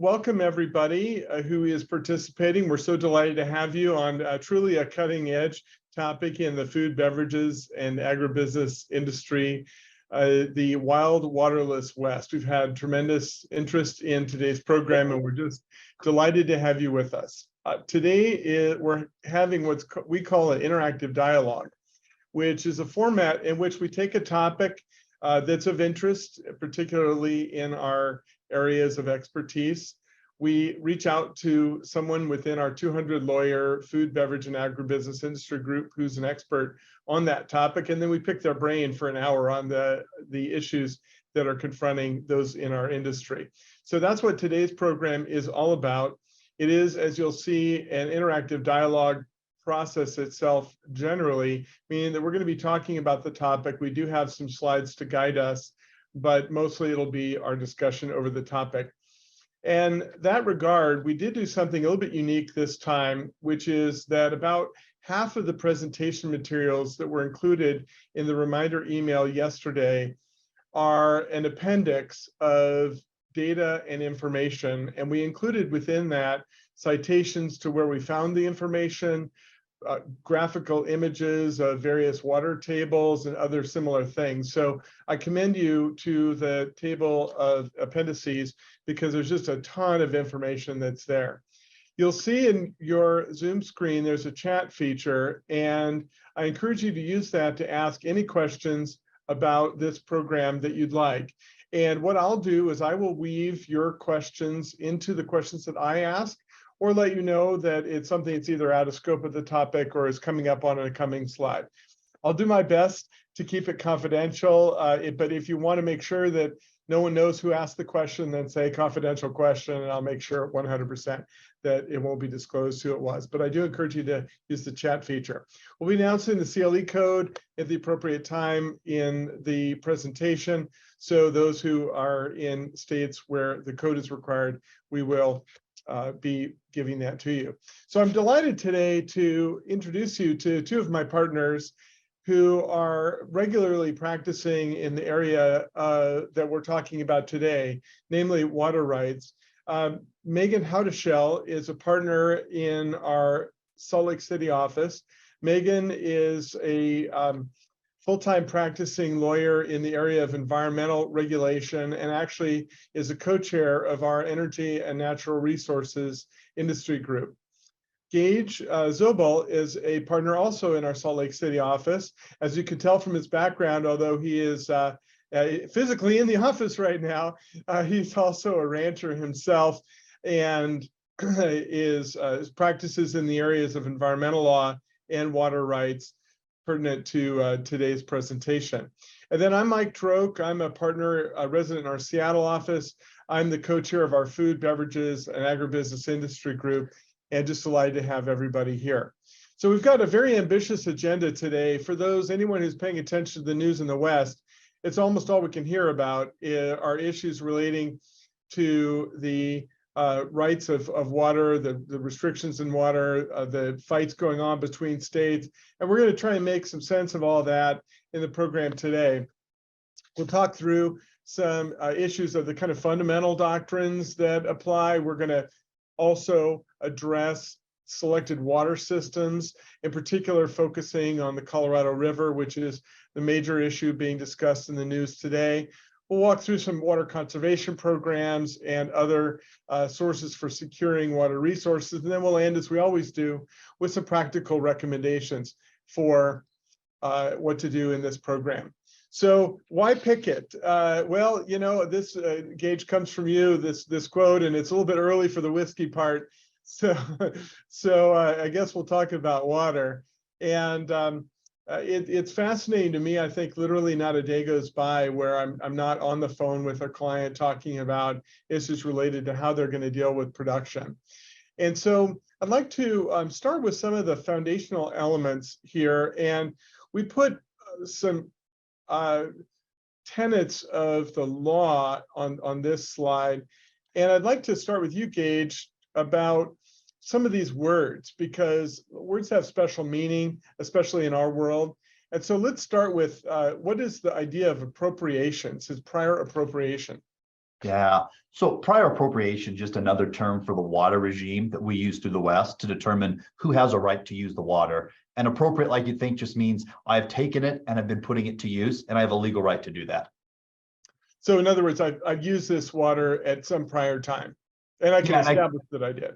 welcome everybody who is participating. We're so delighted to have you on truly a cutting edge topic in the food, beverages, and agribusiness industry, the wild waterless West. We've had tremendous interest in today's program, and we're just delighted to have you with us. Today, we're having what we call an interactive dialogue, which is a format in which we take a topic that's of interest, particularly in our areas of expertise. We reach out to someone within our 200 lawyer food, beverage, and agribusiness industry group who's an expert on that topic, and then we pick their brain for an hour on the issues that are confronting those in our industry. So that's what today's program is all about. It is, as you'll see, an interactive dialogue process itself generally, meaning that we're going to be talking about the topic. We do have some slides to guide us, but mostly it'll be our discussion over the topic. And that regard, we did do something a little bit unique this time, which is that about half of the presentation materials that were included in the reminder email yesterday are an appendix of data and information. And we included within that citations to where we found the information, graphical images of various water tables and other similar things. So I commend you to the table of appendices because there's just a ton of information that's there. You'll see in your Zoom screen, there's a chat feature, and I encourage you to use that to ask any questions about this program that you'd like. And what I'll do is I will weave your questions into the questions that I ask, or let you know that it's something that's either out of scope of the topic or is coming up on a coming slide. I'll do my best to keep it confidential, but if you want to make sure that no one knows who asked the question, then say confidential question, and I'll make sure 100% that it won't be disclosed who it was. But I do encourage you to use the chat feature. We'll be announcing the CLE code at the appropriate time in the presentation. So those who are in states where the code is required, we will be giving that to you. So I'm delighted today to introduce you to two of my partners who are regularly practicing in the area that we're talking about today, namely water rights. Megan Howdeshell is a partner in our Salt Lake City office. Megan is a full-time practicing lawyer in the area of environmental regulation and actually is a co-chair of our energy and natural resources industry group. Gage Zobel is a partner also in our Salt Lake City office. As you can tell from his background, although he is physically in the office right now, he's also a rancher himself and practices in the areas of environmental law and water rights pertinent to today's presentation. And then I'm Mike Troke. I'm a partner, a resident in our Seattle office. I'm the co-chair of our food, beverages, and agribusiness industry group, and just delighted to have everybody here. So we've got a very ambitious agenda today. For anyone who's paying attention to the news in the West, it's almost all we can hear about are issues relating to the rights of water, the restrictions in water, the fights going on between states. And we're going to try and make some sense of all that in the program today. We'll talk through some issues of the kind of fundamental doctrines that apply. We're going to also address selected water systems, in particular focusing on the Colorado River, which is the major issue being discussed in the news today. We'll walk through some water conservation programs and other sources for securing water resources. And then we'll end, as we always do, with some practical recommendations for what to do in this program. So why pick it? Well, you know, this Gage comes from you, this quote, and it's a little bit early for the whiskey part. So I guess we'll talk about water. And it's fascinating to me. I think literally not a day goes by where I'm not on the phone with a client talking about issues related to how they're going to deal with production. And so I'd like to start with some of the foundational elements here. And we put some tenets of the law on this slide. And I'd like to start with you, Gage, about some of these words, because words have special meaning, especially in our world. And so let's start with what is the idea of appropriation, since prior appropriation? Yeah. So prior appropriation, just another term for the water regime that we use through the West to determine who has a right to use the water. And appropriate, like you think, just means I've taken it and I've been putting it to use, and I have a legal right to do that. So in other words, I've used this water at some prior time, and I can establish that I did.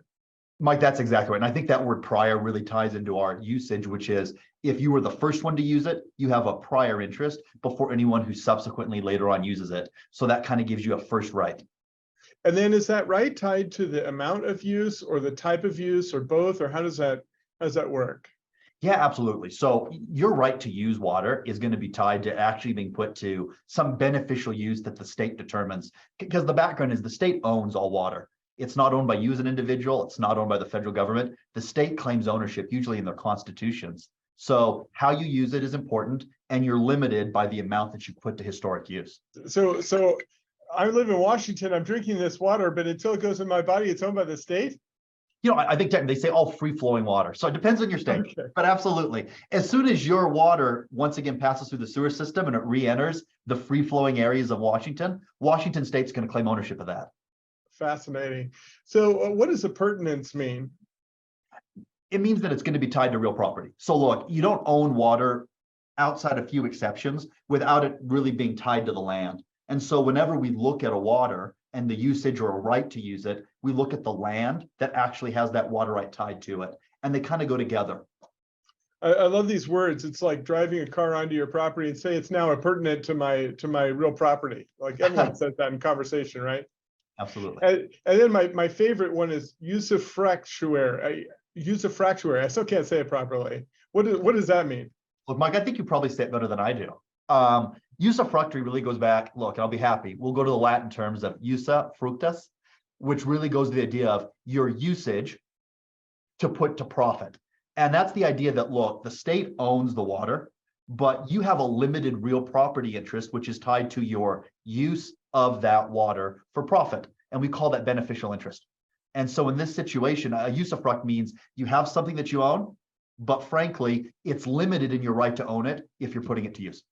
Mike, that's exactly right. And I think that word prior really ties into our usage, which is if you were the first one to use it, you have a prior interest before anyone who subsequently later on uses it. So that kind of gives you a first right. And then is that right tied to the amount of use or the type of use or both, or how does that work? Yeah, absolutely. So your right to use water is going to be tied to actually being put to some beneficial use that the state determines, because the background is the state owns all water. It's not owned by you as an individual. It's not owned by the federal government. The state claims ownership, usually in their constitutions. So how you use it is important, and you're limited by the amount that you put to historic use. So I live in Washington. I'm drinking this water, but until it goes in my body, it's owned by the state? You know, I think technically they say all free-flowing water. So it depends on your state, okay. But absolutely. As soon as your water, once again, passes through the sewer system and it re-enters the free-flowing areas of Washington, Washington state's going to claim ownership of that. Fascinating. So what does appurtenance mean? It means that it's going to be tied to real property. So look, you don't own water outside a few exceptions without it really being tied to the land. And so whenever we look at a water and the usage or a right to use it, we look at the land that actually has that water right tied to it. And they kind of go together. I love these words. It's like driving a car onto your property and say it's now appurtenant to my real property. Like everyone says that in conversation, right? Absolutely. And then my favorite one is usufructuary. Usufructuary. I still can't say it properly. What does that mean? Look, Mike, I think you probably say it better than I do. Usufructuary really goes back. Look, I'll be happy. We'll go to the Latin terms of usa fructus, which really goes to the idea of your usage to put to profit. And that's the idea that, look, the state owns the water, but you have a limited real property interest, which is tied to your use of that water for profit. And we call that beneficial interest. And so in this situation, a usufruct means you have something that you own, but frankly, it's limited in your right to own it if you're putting it to use.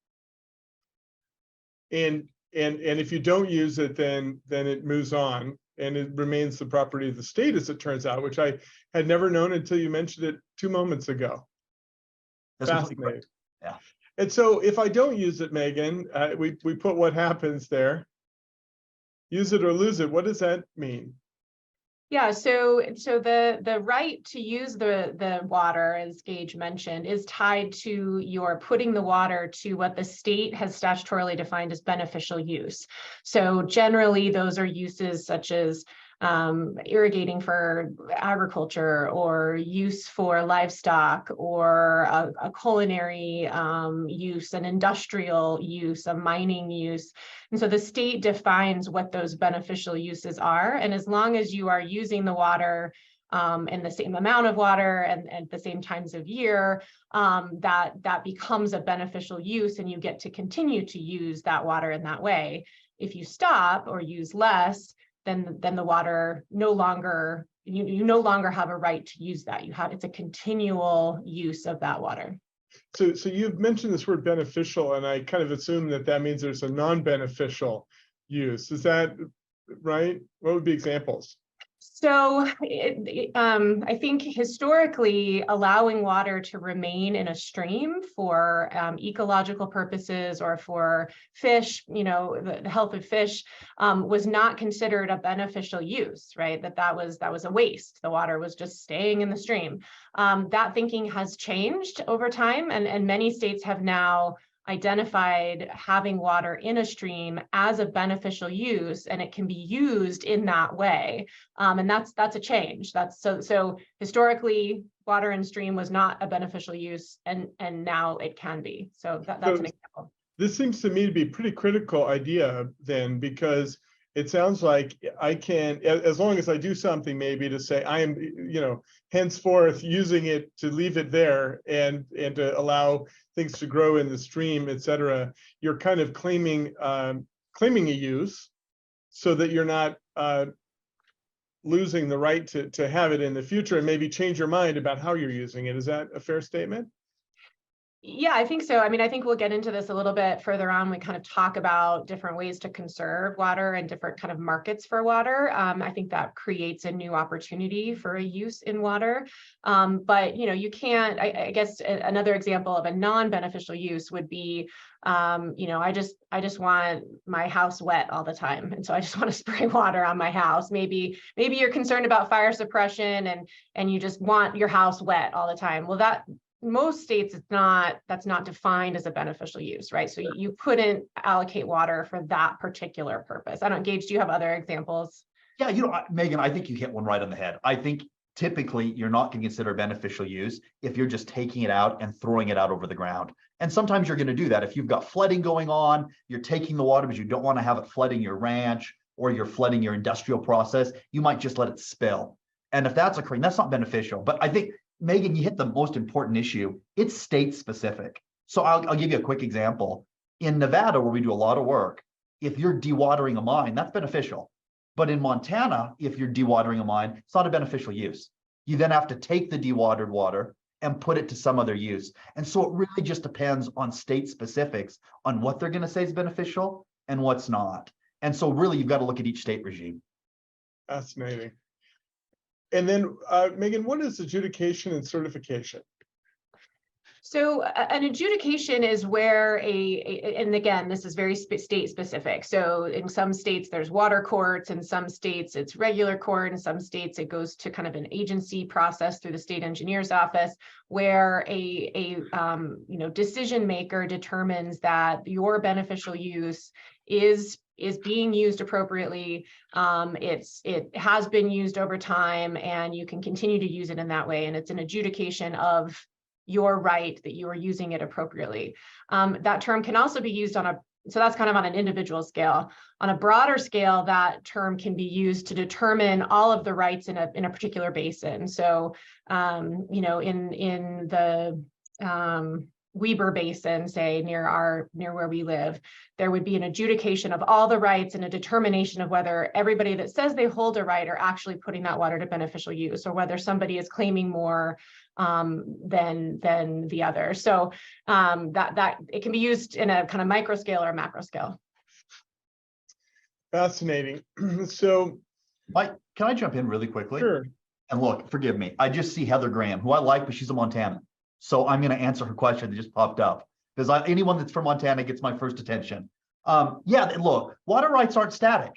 And if you don't use it, then it moves on and it remains the property of the state, as it turns out, which I had never known until you mentioned it 2 moments ago. That's fascinating. Yeah. And so if I don't use it, Megan, we put what happens there. Use it or lose it. What does that mean? Yeah, so the right to use the water, as Gage mentioned, is tied to your putting the water to what the state has statutorily defined as beneficial use. So generally, those are uses such as irrigating for agriculture, or use for livestock, or a culinary use, an industrial use, a mining use. And so the state defines what those beneficial uses are. And as long as you are using the water in the same amount of water and at the same times of year, that becomes a beneficial use, and you get to continue to use that water in that way. If you stop or use less, then the water no longer, you no longer have a right to use that. It's a continual use of that water. So you've mentioned this word beneficial, and I kind of assume that means there's a non-beneficial use. Is that right? What would be examples? So I think historically, allowing water to remain in a stream for ecological purposes or for fish, the health of fish, was not considered a beneficial use, right? That was a waste. The water was just staying in the stream. That thinking has changed over time, and many states have now identified having water in a stream as a beneficial use, and it can be used in that way. And that's a change. That's so historically, water in stream was not a beneficial use, and now it can be. So that's an example. This seems to me to be a pretty critical idea then, because it sounds like I can, as long as I do something maybe to say I am, henceforth using it, to leave it there and to allow things to grow in the stream, et cetera, you're kind of claiming a use so that you're not losing the right to have it in the future, and maybe change your mind about how you're using it. Is that a fair statement? Yeah, I think so. I mean, I think we'll get into this a little bit further on. We kind of talk about different ways to conserve water and different kind of markets for water. I think that creates a new opportunity for a use in water. But you can't. I guess another example of a non-beneficial use would be, I just want my house wet all the time, and so I just want to spray water on my house. Maybe you're concerned about fire suppression, and you just want your house wet all the time. Well, most states, that's not defined as a beneficial use, right? So you couldn't allocate water for that particular purpose. I don't, Gage, do you have other examples? Yeah, Megan, I think you hit one right on the head. I think typically you're not going to consider beneficial use if you're just taking it out and throwing it out over the ground. And sometimes you're going to do that. If you've got flooding going on, you're taking the water because you don't want to have it flooding your ranch or you're flooding your industrial process, you might just let it spill. And if that's occurring, that's not beneficial. But I think, Megan, you hit the most important issue. It's state specific. So I'll give you a quick example. In Nevada, where we do a lot of work, if you're dewatering a mine, that's beneficial. But in Montana, if you're dewatering a mine, it's not a beneficial use. You then have to take the dewatered water and put it to some other use. And so it really just depends on state specifics on what they're going to say is beneficial and what's not. And so really, you've got to look at each state regime. Fascinating. And then, Megan, what is adjudication and certification? So an adjudication is where and again, this is very state specific. So in some states, there's water courts. In some states, it's regular court. In some states, it goes to kind of an agency process through the state engineer's office, where a decision maker determines that your beneficial use is being used appropriately. It has been used over time, and you can continue to use it in that way. And it's an adjudication of your right that you are using it appropriately. That term can also be used so that's kind of on an individual scale. On a broader scale, that term can be used to determine all of the rights in a particular basin. So, in the Weber Basin, say near where we live, there would be an adjudication of all the rights and a determination of whether everybody that says they hold a right are actually putting that water to beneficial use, or whether somebody is claiming more than the other. So that it can be used in a kind of micro scale or macro scale. Fascinating. So, Mike, can I jump in really quickly? Sure. And look, forgive me, I just see Heather Graham, who I like, but she's a Montanan. So I'm going to answer her question that just popped up, because anyone that's from Montana gets my first attention. Look, water rights aren't static.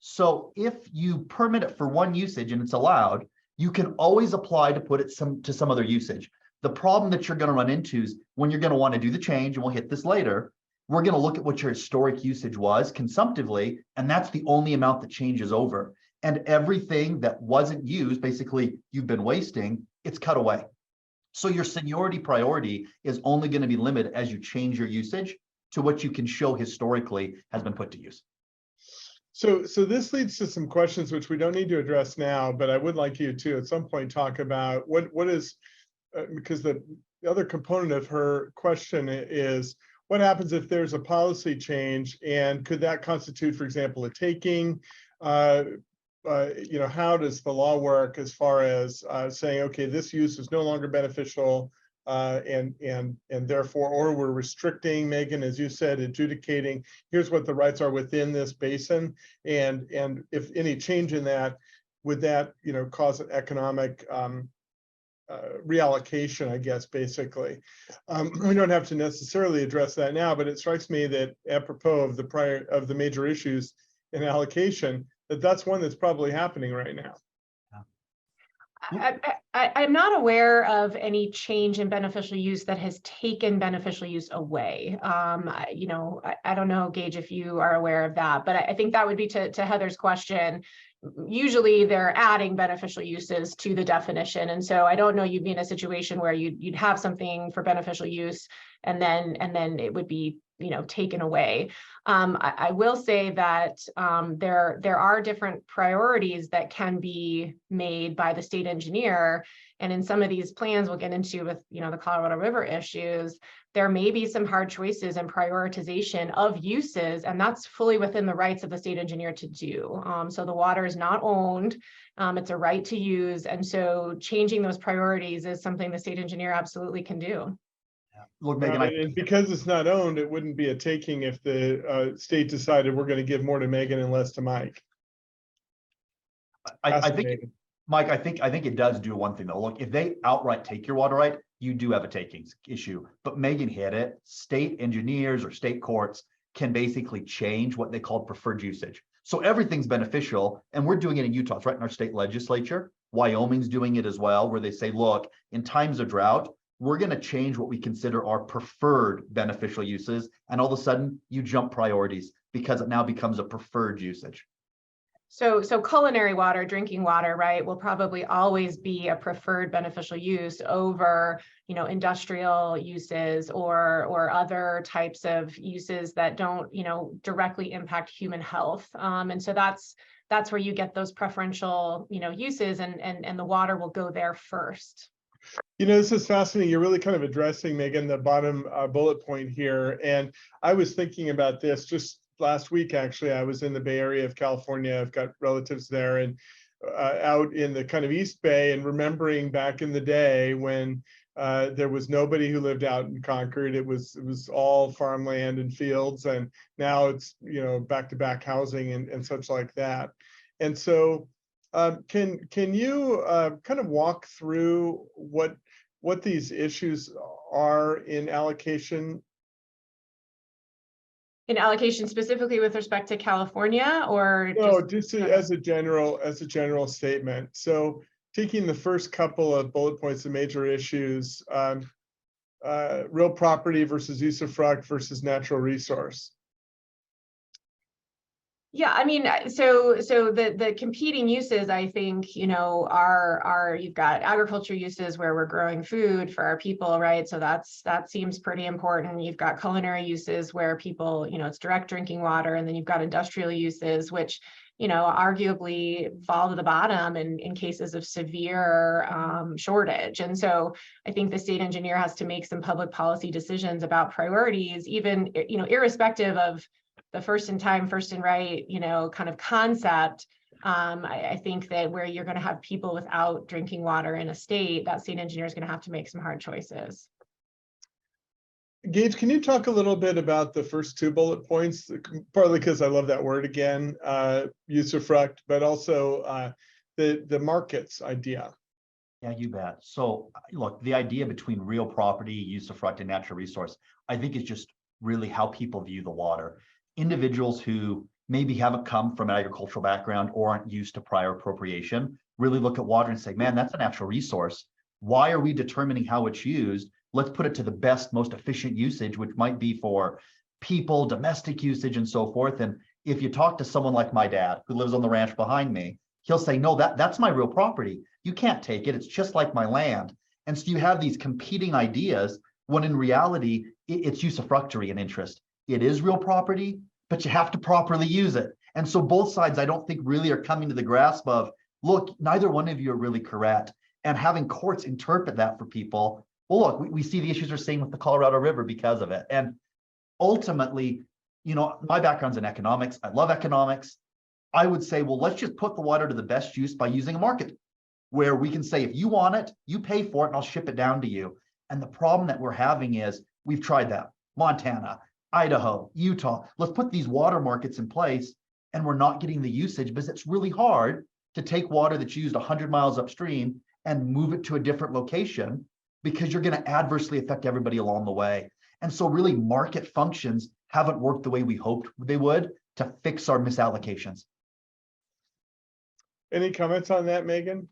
So if you permit it for one usage and it's allowed, you can always apply to put it to some other usage. The problem that you're going to run into is when you're going to want to do the change, and we'll hit this later, we're going to look at what your historic usage was consumptively, and that's the only amount that changes over. And everything that wasn't used, basically you've been wasting, it's cut away. So your seniority priority is only going to be limited as you change your usage to what you can show historically has been put to use. So this leads to some questions which we don't need to address now, but I would like you to at some point talk about what is, because the other component of her question is, what happens if there's a policy change, and could that constitute, for example, a taking? How does the law work as far as saying, okay, this use is no longer beneficial, and therefore, or we're restricting, Megan, as you said, adjudicating, here's what the rights are within this basin, and if any change in that, would that cause an economic reallocation, I guess, basically. We don't have to necessarily address that now, but it strikes me that apropos of the major issues in allocation, that's one that's probably happening right now. I'm not aware of any change in beneficial use that has taken beneficial use away. I don't know, Gage, if you are aware of that, but I think that would be to Heather's question. Usually they're adding beneficial uses to the definition. And so I don't know you'd be in a situation where you'd have something for beneficial use and then it would be taken away. I will say that there are different priorities that can be made by the state engineer. And in some of these plans we'll get into with the Colorado River issues, there may be some hard choices and prioritization of uses, and that's fully within the rights of the state engineer to do. So the water is not owned, it's a right to use. And so changing those priorities is something the state engineer absolutely can do. Look, Megan, And because it's not owned, it wouldn't be a taking if the state decided we're going to give more to Megan and less to Mike. I think, Fascinating. Mike, I think it does do one thing though. Look, if they outright take your water right, you do have a takings issue. But Megan hit it. State engineers or state courts can basically change what they call preferred usage. So everything's beneficial, and we're doing it in Utah. It's right in our state legislature. Wyoming's doing it as well, where they say, look, in times of drought, we're going to change what we consider our preferred beneficial uses. And all of a sudden you jump priorities because it now becomes a preferred usage. So culinary water, drinking water, right, will probably always be a preferred beneficial use over, industrial uses or other types of uses that don't, directly impact human health. And so that's where you get those preferential, uses, and the water will go there first. This is fascinating. You're really kind of addressing, Megan, the bottom bullet point here. And I was thinking about this just last week. Actually, I was in the Bay Area of California. I've got relatives there, and out in the kind of East Bay, and remembering back in the day when there was nobody who lived out in Concord. It was all farmland and fields, and now it's back to back housing and such like that. And so can you kind of walk through what these issues are in allocation? In allocation specifically with respect to California, or no, just as a general statement. So taking the first couple of bullet points, the major issues, real property versus usufruct versus natural resource. Yeah, I mean, so the competing uses, I think, are you've got agriculture uses where we're growing food for our people, right? So that seems pretty important. You've got culinary uses where people, it's direct drinking water, and then you've got industrial uses, which, arguably fall to the bottom in cases of severe shortage. And so I think the state engineer has to make some public policy decisions about priorities, even, irrespective of the first in time, first in right, kind of concept. I think that where you're going to have people without drinking water in a state, that state engineer is going to have to make some hard choices. Gage, can you talk a little bit about the first two bullet points? Partly because I love that word again, usufruct, but also the markets idea. Yeah, you bet. So look, the idea between real property, usufruct, and natural resource, I think is just really how people view the water. Individuals who maybe haven't come from an agricultural background or aren't used to prior appropriation really look at water and say, man, that's a natural resource. Why are we determining how it's used? Let's put it to the best, most efficient usage, which might be for people, domestic usage, and so forth. And if you talk to someone like my dad, who lives on the ranch behind me, he'll say, no, that's my real property. You can't take it. It's just like my land. And so you have these competing ideas when in reality, it's usufructory in interest. It is real property, but you have to properly use it. And so both sides, I don't think really are coming to the grasp of, look, neither one of you are really correct. And having courts interpret that for people, well, look, we see the issues we're seeing with the Colorado River because of it. And ultimately, my background's in economics. I love economics. I would say, well, let's just put the water to the best use by using a market where we can say, if you want it, you pay for it and I'll ship it down to you. And the problem that we're having is we've tried that. Montana, Idaho, Utah, let's put these water markets in place, and we're not getting the usage because it's really hard to take water that's used 100 miles upstream and move it to a different location because you're going to adversely affect everybody along the way. And so really market functions haven't worked the way we hoped they would to fix our misallocations. Any comments on that, Megan?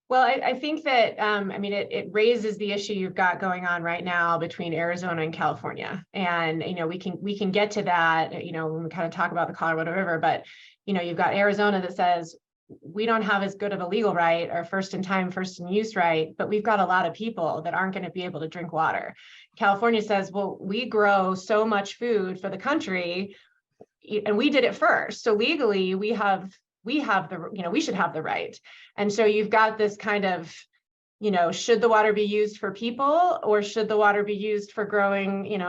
Well, I think that, it raises the issue you've got going on right now between Arizona and California. And, we can get to that, when we kind of talk about the Colorado River, but, you've got Arizona that says, we don't have as good of a legal right or first in time, first in use right, but we've got a lot of people that aren't going to be able to drink water. California says, well, we grow so much food for the country and we did it first. So legally we have the, we should have the right. And so you've got this kind of, should the water be used for people or should the water be used for growing,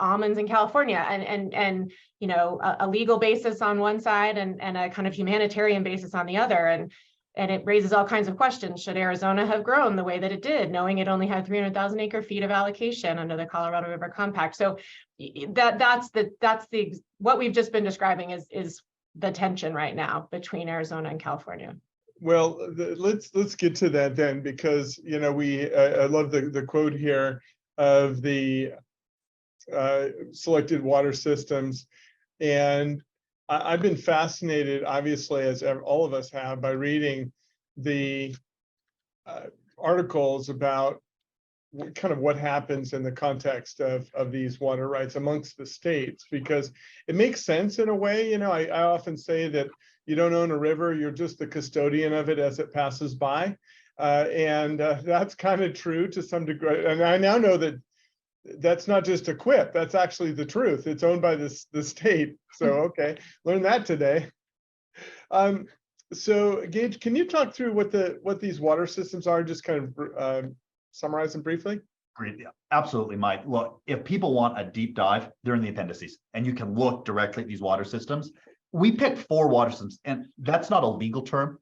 almonds in California, and a legal basis on one side and a kind of humanitarian basis on the other. And And it raises all kinds of questions. Should Arizona have grown the way that it did, knowing it only had 300,000 acre feet of allocation under the Colorado River Compact? So that's what we've just been describing is the tension right now between Arizona and California. Well, let's get to that then, because I love the quote here of the selected water systems, and I've been fascinated, obviously, as all of us have, by reading the articles about what happens in the context of these water rights amongst the states, because it makes sense in a way. I often say that you don't own a river, you're just the custodian of it as it passes by. And that's kind of true to some degree. And I now know that that's not just a quip, that's actually the truth. It's owned by the state. So, okay, learned that today. So Gage, can you talk through what these water systems are, just kind of summarize them briefly? Great. Yeah, absolutely, Mike. Look, if people want a deep dive, they're in the appendices, and you can look directly at these water systems. We picked 4 water systems, and that's not a legal term.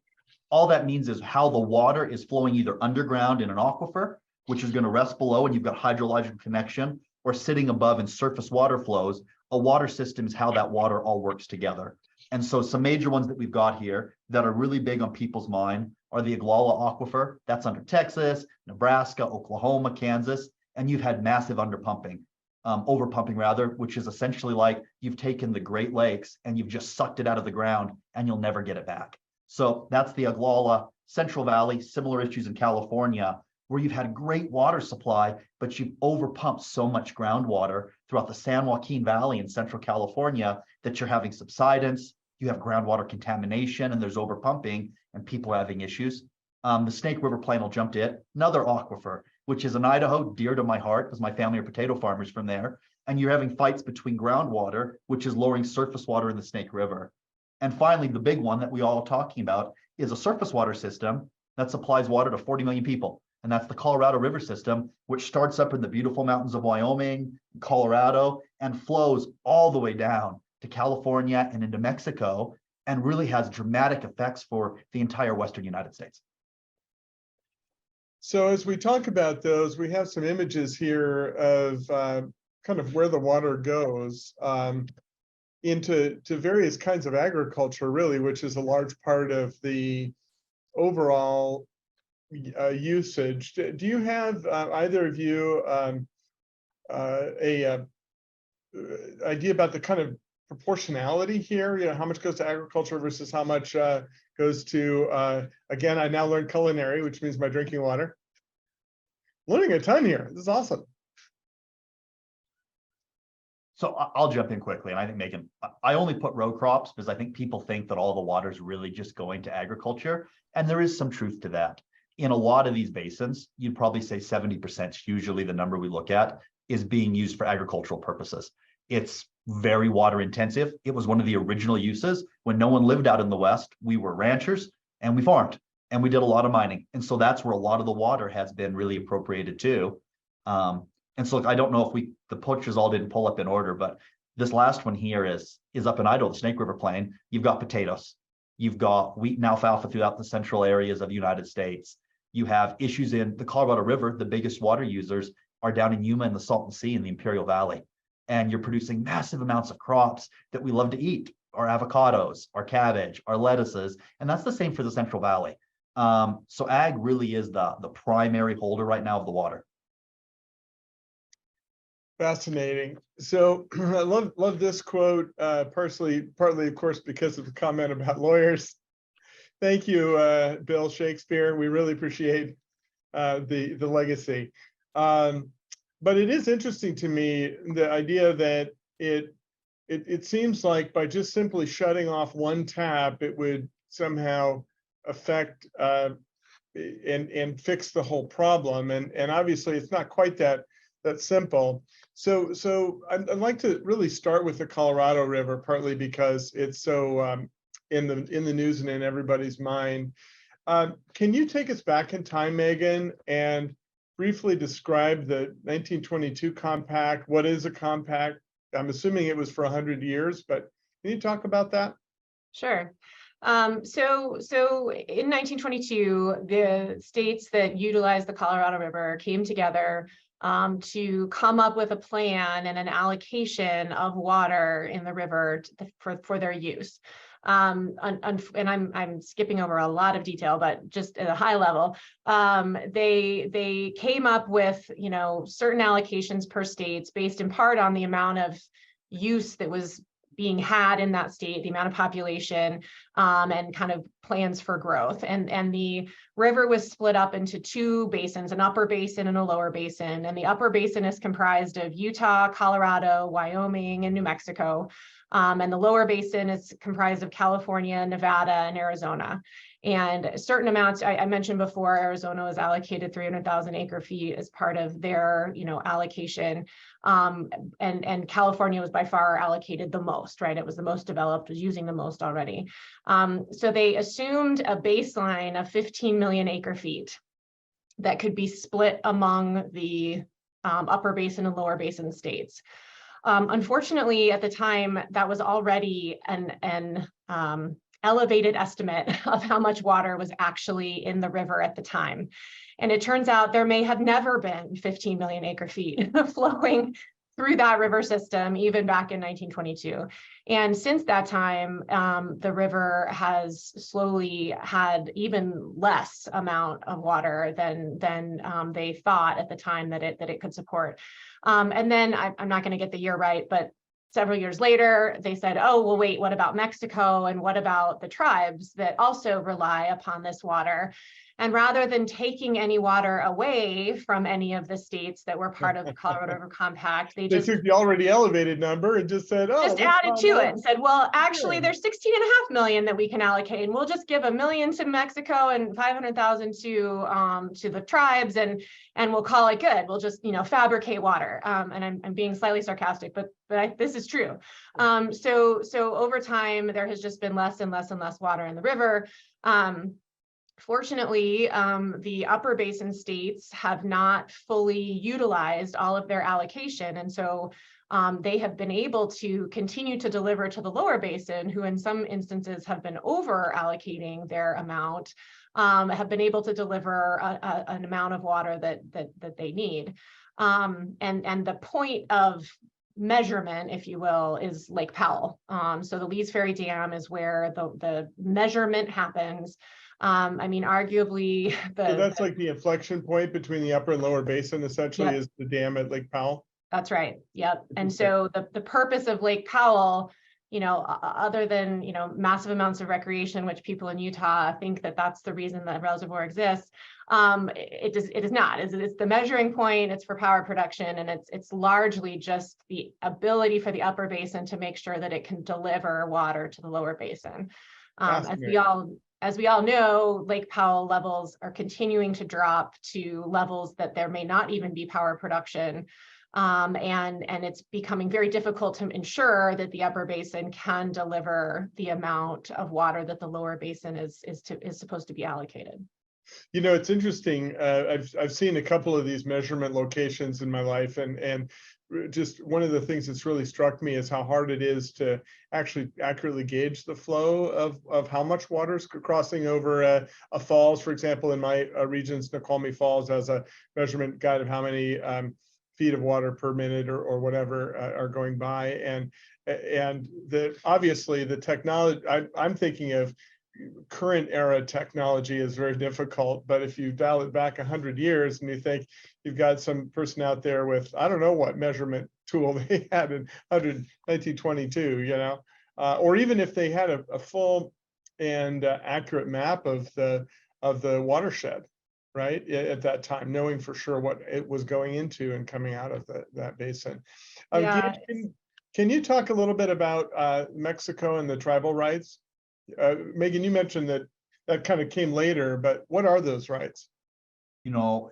All that means is how the water is flowing either underground in an aquifer, which is going to rest below and you've got hydrological connection, or sitting above in surface water flows. A water system is how that water all works together. And so some major ones that we've got here that are really big on people's mind are the Ogallala Aquifer. That's under Texas, Nebraska, Oklahoma, Kansas, and you've had massive overpumping, which is essentially like you've taken the Great Lakes and you've just sucked it out of the ground and you'll never get it back. So that's the Ogallala. Central Valley, similar issues in California, where you've had great water supply, but you've overpumped so much groundwater throughout the San Joaquin Valley in Central California that you're having subsidence, you have groundwater contamination, and there's overpumping, and people are having issues. The Snake River Plain will jump to it, another aquifer, which is in Idaho, dear to my heart, because my family are potato farmers from there. And you're having fights between groundwater, which is lowering surface water in the Snake River. And finally, the big one that we all are talking about is a surface water system that supplies water to 40 million people. And that's the Colorado River system, which starts up in the beautiful mountains of Wyoming, Colorado, and flows all the way down to California and into Mexico, and really has dramatic effects for the entire Western United States. So as we talk about those, we have some images here of kind of where the water goes into various kinds of agriculture, really, which is a large part of the overall usage. Do you have either of you a idea about the kind of proportionality here? How much goes to agriculture versus how much goes to, again, I now learned culinary, which means my drinking water. Learning a ton here. This is awesome. So I'll jump in quickly. And I think, Megan, I only put row crops because I think people think that all the water is really just going to agriculture. And there is some truth to that. In a lot of these basins, you'd probably say 70% is usually the number we look at, is being used for agricultural purposes. It's very water intensive. It was one of the original uses. When no one lived out in the West, we were ranchers and we farmed and we did a lot of mining. And so that's where a lot of the water has been really appropriated to. And so look, I don't know if the pictures all didn't pull up in order, but this last one here is up in Idaho, the Snake River Plain. You've got potatoes. You've got wheat and alfalfa throughout the central areas of the United States. You have issues in the Colorado River. The biggest water users are down in Yuma and the Salton Sea in the Imperial Valley. And you're producing massive amounts of crops that we love to eat, our avocados, our cabbage, our lettuces. And that's the same for the Central Valley. So ag really is the primary holder right now of the water. Fascinating. So I love this quote, partly, of course, because of the comment about lawyers. Thank you, Bill Shakespeare. We really appreciate the legacy. But it is interesting to me, the idea that it seems like by just simply shutting off one tap, it would somehow affect and fix the whole problem. And obviously, it's not quite that simple. So I'd like to really start with the Colorado River, partly because it's so in the news and in everybody's mind. Can you take us back in time, Megan, and briefly describe the 1922 compact? What is a compact? I'm assuming it was for 100 years, but can you talk about that? Sure. So in 1922, the states that utilized the Colorado River came together to come up with a plan and an allocation of water in the river for their use. And I'm skipping over a lot of detail, but just at a high level, they came up with, certain allocations per states based in part on the amount of use that was being had in that state, the amount of population, and kind of plans for growth. And the river was split up into two basins, an upper basin and a lower basin. And the upper basin is comprised of Utah, Colorado, Wyoming, and New Mexico. And the lower basin is comprised of California, Nevada, and Arizona. And certain amounts, I mentioned before, Arizona was allocated 300,000 acre feet as part of their, allocation. And California was by far allocated the most, right? It was the most developed, was using the most already. So they assumed a baseline of 15 million acre feet that could be split among the upper basin and lower basin states. Unfortunately, at the time, that was already an elevated estimate of how much water was actually in the river at the time. And it turns out there may have never been 15 million acre feet flowing through that river system, even back in 1922. And since that time, the river has slowly had even less amount of water than they thought at the time that it could support. And then I'm not going to get the year right, but several years later, they said, oh, well, wait, what about Mexico? And what about the tribes that also rely upon this water? And rather than taking any water away from any of the states that were part of the Colorado River Compact, they just took the already elevated number and just said, oh, just added to it and said, well, actually, there's 16.5 million that we can allocate, and we'll just give 1 million to Mexico and 500,000 to the tribes, and we'll call it good. We'll just fabricate water. And I'm being slightly sarcastic, but this is true. So over time, there has just been less and less and less water in the river. Fortunately, the upper basin states have not fully utilized all of their allocation. And so they have been able to continue to deliver to the lower basin, who in some instances have been over allocating their amount, have been able to deliver an amount of water that they need. And the point of measurement, if you will, is Lake Powell. So the Lees Ferry Dam is where the measurement happens. Arguably, so that's like the inflection point between the upper and lower basin, essentially, is the dam at Lake Powell. That's right. Yep. And so the purpose of Lake Powell, other than massive amounts of recreation, which people in Utah think that that's the reason that reservoir exists, it is not. It's the measuring point. It's for power production, and it's largely just the ability for the upper basin to make sure that it can deliver water to the lower basin. As we all know, Lake Powell levels are continuing to drop to levels that there may not even be power production. And it's becoming very difficult to ensure that the upper basin can deliver the amount of water that the lower basin is supposed to be allocated. It's interesting. I've seen a couple of these measurement locations in my life, and just one of the things that's really struck me is how hard it is to actually accurately gauge the flow of how much water is crossing over a falls. For example, in my region, Snoqualmie Falls has a measurement guide of how many feet of water per minute or whatever are going by, and obviously the technology. I'm thinking of current era technology is very difficult, but if you dial it back 100 years and you think you've got some person out there with, I don't know what measurement tool they had in 1922, or even if they had a full and accurate map of the watershed, right, at that time, knowing for sure what it was going into and coming out of that basin. Can you talk a little bit about Mexico and the tribal rights? Megan, you mentioned that kind of came later, but what are those rights? I don't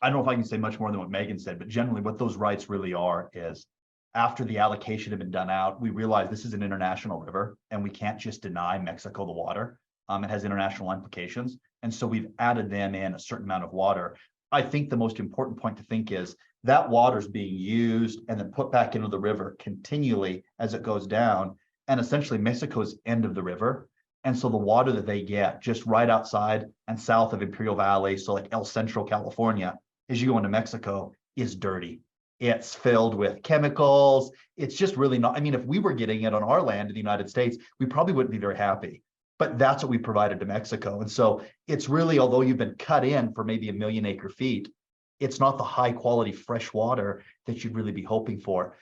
know if I can say much more than what Megan said, but generally what those rights really are is, after the allocation had been done out, we realized this is an international river and we can't just deny Mexico the water. It has international implications. And so we've added them in a certain amount of water. I think the most important point to think is that water is being used and then put back into the river continually as it goes down. And essentially Mexico's end of the river And so the water that they get just right outside and south of Imperial Valley, so like El Centro, California, as you go into Mexico, is dirty. It's filled with chemicals. It's just really not. I mean, if we were getting it on our land in the United States, we probably wouldn't be very happy. But that's what we provided to Mexico. And so it's really, although you've been cut in for maybe 1 million acre feet, it's not the high quality fresh water that you'd really be hoping for.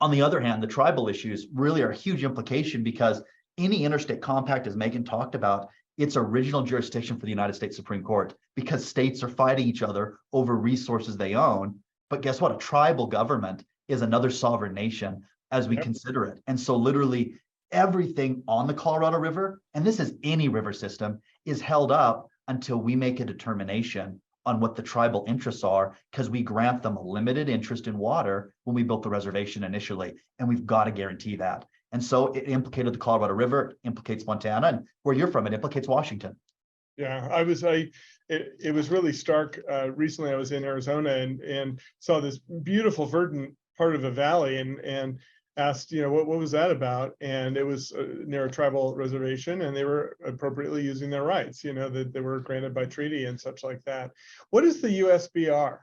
On the other hand, the tribal issues really are a huge implication because any interstate compact, as Megan talked about, it's original jurisdiction for the United States Supreme Court because states are fighting each other over resources they own. But guess what? A tribal government is another sovereign nation as we consider it. And so literally everything on the Colorado River, and this is any river system, is held up until we make a determination on what the tribal interests are, because we grant them a limited interest in water when we built the reservation initially, and we've got to guarantee that. And so it implicated the Colorado River, it implicates Montana, and where you're from, it implicates Washington. Yeah, it was really stark. Recently, I was in Arizona and saw this beautiful verdant part of a valley and asked, what was that about? And it was near a tribal reservation, and they were appropriately using their rights, that they were granted by treaty and such like that. What is the USBR?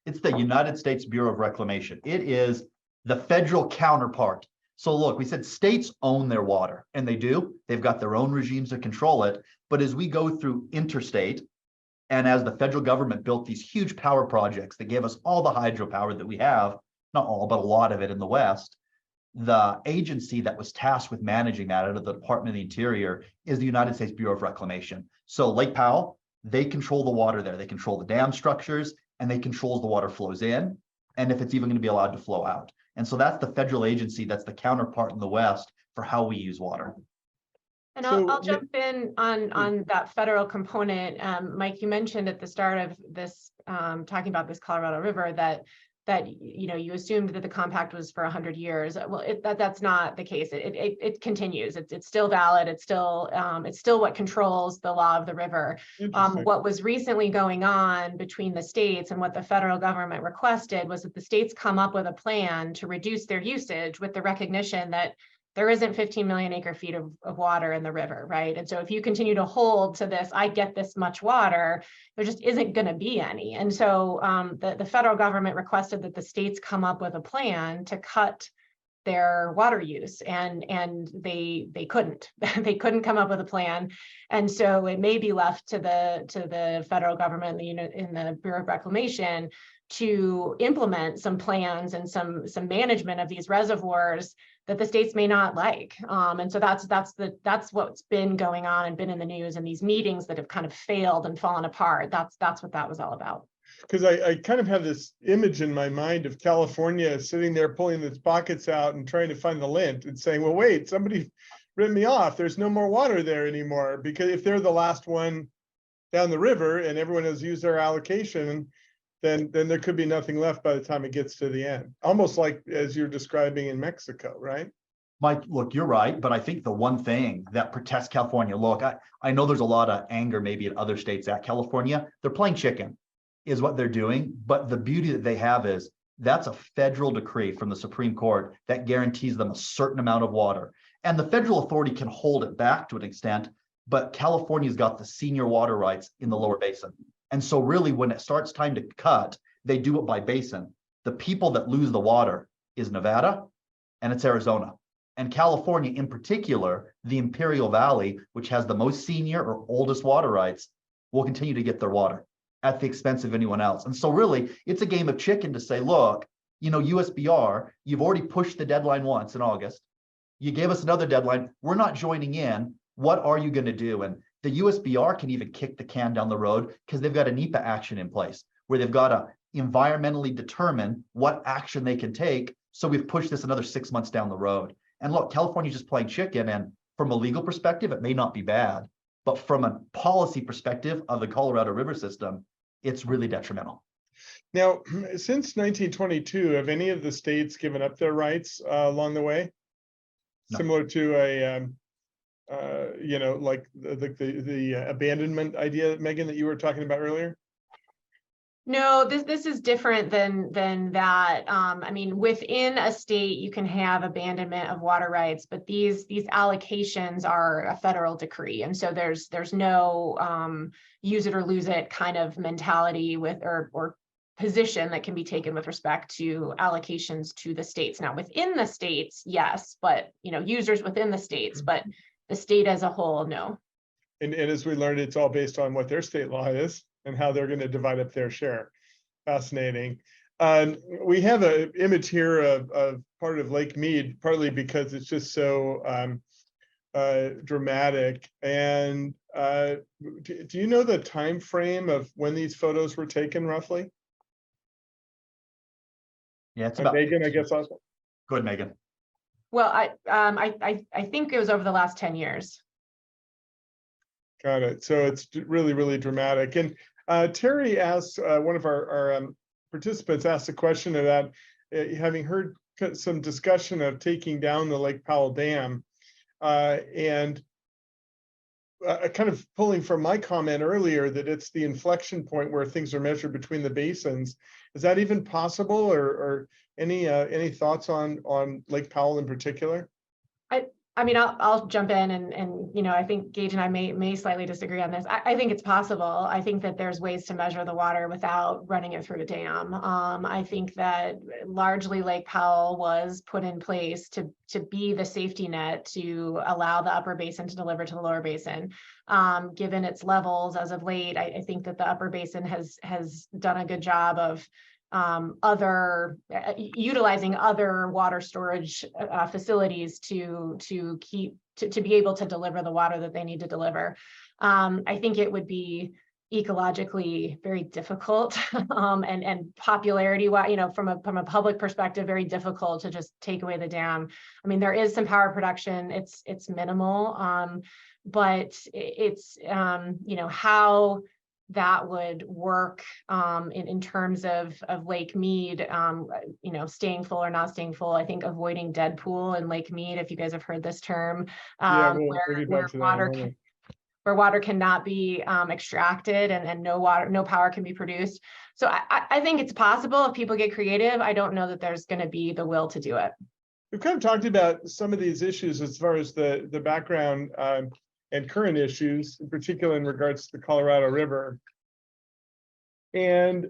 It's the United States Bureau of Reclamation. It is the federal counterpart. So look, we said states own their water, and they do. They've got their own regimes that control it. But as we go through interstate, and as the federal government built these huge power projects that gave us all the hydropower that we have, not all, but a lot of it in the West, the agency that was tasked with managing that out of the Department of the Interior is the United States Bureau of Reclamation. So Lake Powell, they control the water there. They control the dam structures, and they control as the water flows in, and if it's even going to be allowed to flow out. And so that's the federal agency that's the counterpart in the West for how we use water. And I'll jump in on that federal component. Mike, you mentioned at the start of this, talking about this Colorado River, that you assumed that the compact was for 100 years. Well, that's not the case. It continues. It's still valid. It's still what controls the law of the river. What was recently going on between the states and what the federal government requested was that the states come up with a plan to reduce their usage with the recognition that there isn't 15 million acre feet of water in the river, right? And so if you continue to hold to this, I get this much water, there just isn't going to be any. And so the federal government requested that the states come up with a plan to cut their water use, and they couldn't. They couldn't come up with a plan, and so it may be left to the federal government, in the Bureau of Reclamation, to implement some plans and some management of these reservoirs that the states may not like. And so that's what's been going on and been in the news, and these meetings that have kind of failed and fallen apart. That's what that was all about. Because I kind of have this image in my mind of California sitting there pulling its pockets out and trying to find the lint and saying, well, wait, somebody ripped me off. There's no more water there anymore. Because if they're the last one down the river and everyone has used their allocation, then there could be nothing left by the time it gets to the end. Almost like as you're describing in Mexico, right? Mike, look, you're right, but I think the one thing that protects California, look, I know there's a lot of anger maybe in other states at California. They're playing chicken is what they're doing, but the beauty that they have is that's a federal decree from the Supreme Court that guarantees them a certain amount of water. And the federal authority can hold it back to an extent, but California's got the senior water rights in the lower basin. And so really when it starts time to cut, they do it by basin. The people that lose the water is Nevada and it's Arizona. And California in particular, the Imperial Valley, which has the most senior or oldest water rights, will continue to get their water at the expense of anyone else. And so really it's a game of chicken to say, look, USBR, you've already pushed the deadline once in August. You gave us another deadline. We're not joining in. What are you going to do? And the USBR can even kick the can down the road because they've got a NEPA action in place where they've got to environmentally determine what action they can take. So we've pushed this another 6 months down the road. And look, California's just playing chicken. And from a legal perspective, it may not be bad. But from a policy perspective of the Colorado River system, it's really detrimental. Now, since 1922, have any of the states given up their rights along the way? No. Similar to a like the abandonment idea, Megan, that you were talking about earlier? No, this is different than that. I mean, within a state, you can have abandonment of water rights, but these allocations are a federal decree, and so there's no use it or lose it kind of mentality with or position that can be taken with respect to allocations to the states. Now, within the states, yes, but users within the states, but the state as a whole, no. And as we learned, it's all based on what their state law is and how they're going to divide up their share. Fascinating. We have an image here of part of Lake Mead, partly because it's just so dramatic. And do you know the time frame of when these photos were taken, roughly? Yeah, it's about Megan, I guess also. Go ahead, Megan. Well, I think it was over the last 10 years. Got it. So it's really, really dramatic. And Terry asked, one of our participants asked a question about having heard some discussion of taking down the Lake Powell Dam, and kind of pulling from my comment earlier that it's the inflection point where things are measured between the basins. Is that even possible, or any thoughts on Lake Powell in particular? I mean, I'll jump in and I think Gage and I may slightly disagree on this. I think it's possible. I think that there's ways to measure the water without running it through a dam. I think that largely Lake Powell was put in place to be the safety net to allow the upper basin to deliver to the lower basin. Given its levels as of late, I think that the upper basin has done a good job of utilizing other water storage facilities to be able to deliver the water that they need to deliver. I think it would be ecologically very difficult and popularity, from a public perspective, very difficult to just take away the dam. I mean, there is some power production. It's minimal, but it's how that would work in terms of Lake Mead, staying full or not staying full. I think avoiding dead pool in Lake Mead, if you guys have heard this term, where water cannot be extracted and no power can be produced. So I think it's possible if people get creative. I don't know that there's going to be the will to do it. We've kind of talked about some of these issues as far as the background and current issues, in particular in regards to the Colorado River. And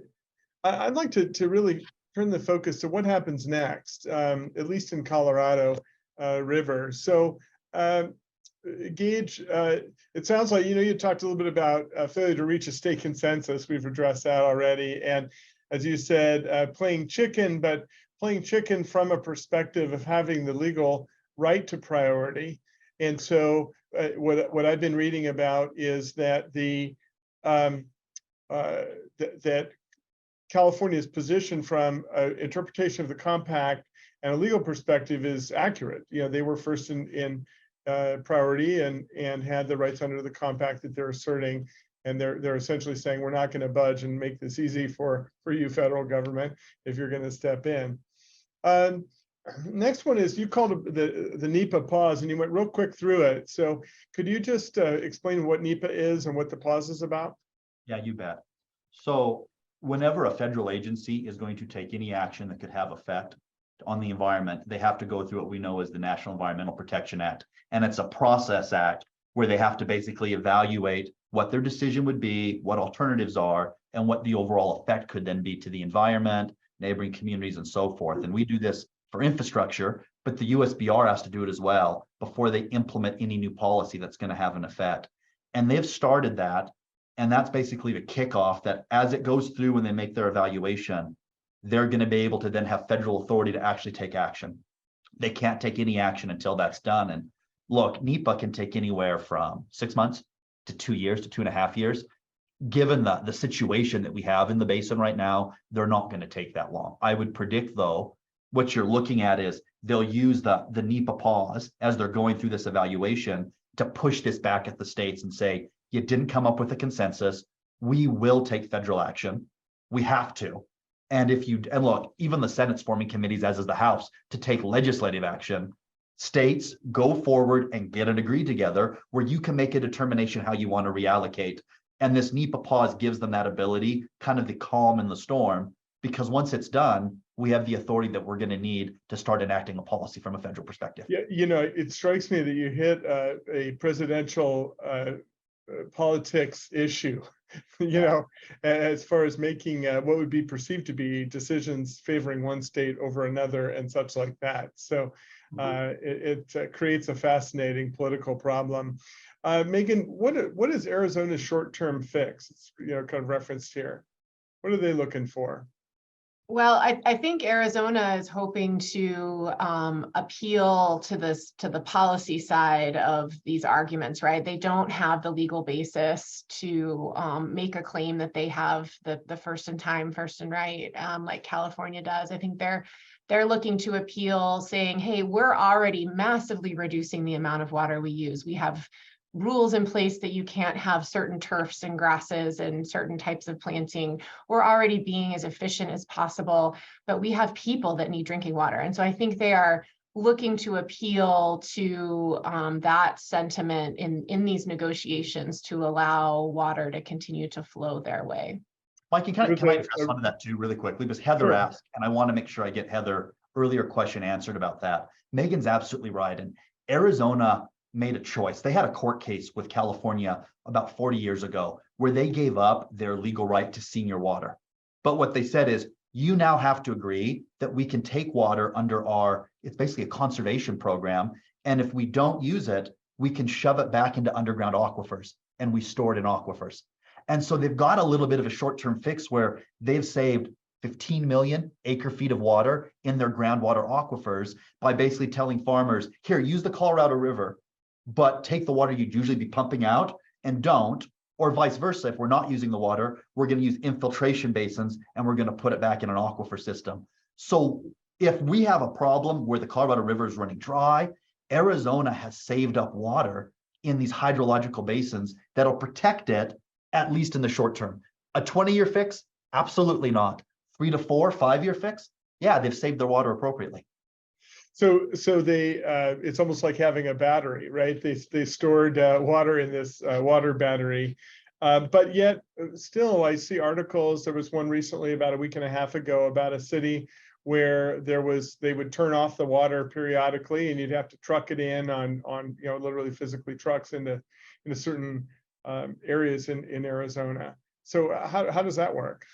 I'd like to really turn the focus to what happens next, at least in Colorado River. So Gage, it sounds like, you talked a little bit about failure to reach a state consensus. We've addressed that already. And as you said, playing chicken, but playing chicken from a perspective of having the legal right to priority. And so what I've been reading about is that that California's position from interpretation of the compact and a legal perspective is accurate. They were first in priority and had the rights under the compact that they're asserting, and they're essentially saying we're not going to budge and make this easy for you, federal government, if you're going to step in. Next one is, you called the NEPA pause, and you went real quick through it. So could you just explain what NEPA is and what the pause is about? Yeah, you bet. So whenever a federal agency is going to take any action that could have effect on the environment, they have to go through what we know as the National Environmental Protection Act. And it's a process act where they have to basically evaluate what their decision would be, what alternatives are, and what the overall effect could then be to the environment, neighboring communities, and so forth. And we do this for infrastructure, but the USBR has to do it as well before they implement any new policy that's going to have an effect. And they've started that. And that's basically the kickoff, that as it goes through when they make their evaluation, they're going to be able to then have federal authority to actually take action. They can't take any action until that's done. And look, NEPA can take anywhere from 6 months to 2 years to 2.5 years. Given the situation that we have in the basin right now, they're not going to take that long. I would predict, though, what you're looking at is they'll use the NEPA pause as they're going through this evaluation to push this back at the states and say, you didn't come up with a consensus. We will take federal action. We have to. And look, even the Senate's forming committees, as is the House, to take legislative action. States, go forward and get an agree together where you can make a determination how you want to reallocate. And this NEPA pause gives them that ability, kind of the calm in the storm, because once it's done, we have the authority that we're going to need to start enacting a policy from a federal perspective. Yeah, it strikes me that you hit a presidential politics issue, as far as making what would be perceived to be decisions favoring one state over another and such like that. So it creates a fascinating political problem. Megan, what is Arizona's short-term fix? It's kind of referenced here. What are they looking for? Well, I think Arizona is hoping to appeal to the policy side of these arguments, right? They don't have the legal basis to make a claim that they have the first in time, first and right, like California does. I think they're looking to appeal, saying, hey, we're already massively reducing the amount of water we use. We have rules in place that you can't have certain turfs and grasses and certain types of planting. We're already being as efficient as possible, but we have people that need drinking water. And so I think they are looking to appeal to that sentiment in these negotiations to allow water to continue to flow their way. Mike, can I address onto that too really quickly? Because Heather asked, and I want to make sure I get Heather earlier question answered about that. Megan's absolutely right. And Arizona made a choice. They had a court case with California about 40 years ago where they gave up their legal right to senior water. But what they said is, you now have to agree that we can take water under it's basically a conservation program. And if we don't use it, we can shove it back into underground aquifers and we store it in aquifers. And so they've got a little bit of a short-term fix where they've saved 15 million acre feet of water in their groundwater aquifers by basically telling farmers, here, use the Colorado River, but take the water you'd usually be pumping out and don't, or vice versa. If we're not using the water, we're going to use infiltration basins and we're going to put it back in an aquifer system. So if we have a problem where the Colorado River is running dry, Arizona has saved up water in these hydrological basins that'll protect it, at least in the short term. A 20-year fix? Absolutely not. 3 to 4, 5-year fix? Yeah, they've saved their water appropriately. So they it's almost like having a battery, right? They stored water in this water battery, but yet still I see articles. There was one recently about a week and a half ago about a city where they would turn off the water periodically, and you'd have to truck it in on literally physically trucks into certain areas in Arizona. So how does that work?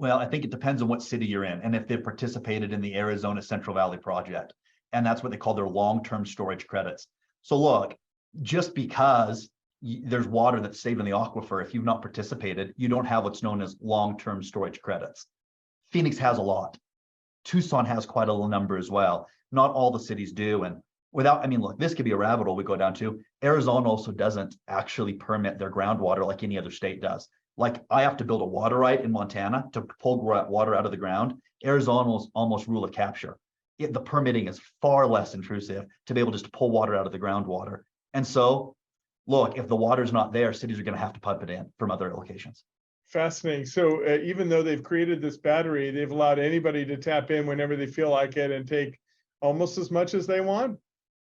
Well, I think it depends on what city you're in and if they've participated in the Arizona Central Valley Project. And that's what they call their long-term storage credits. So look, just because there's water that's saved in the aquifer, if you've not participated, you don't have what's known as long-term storage credits. Phoenix has a lot. Tucson has quite a little number as well. Not all the cities do. And look, this could be a rabbit hole we go down to. Arizona also doesn't actually permit their groundwater like any other state does. Like I have to build a water right in Montana to pull water out of the ground. Arizona is almost rule of capture. The permitting is far less intrusive to be able just to pull water out of the groundwater. And so, look, if the water's not there, cities are going to have to pump it in from other locations. Fascinating. So even though they've created this battery, they've allowed anybody to tap in whenever they feel like it and take almost as much as they want?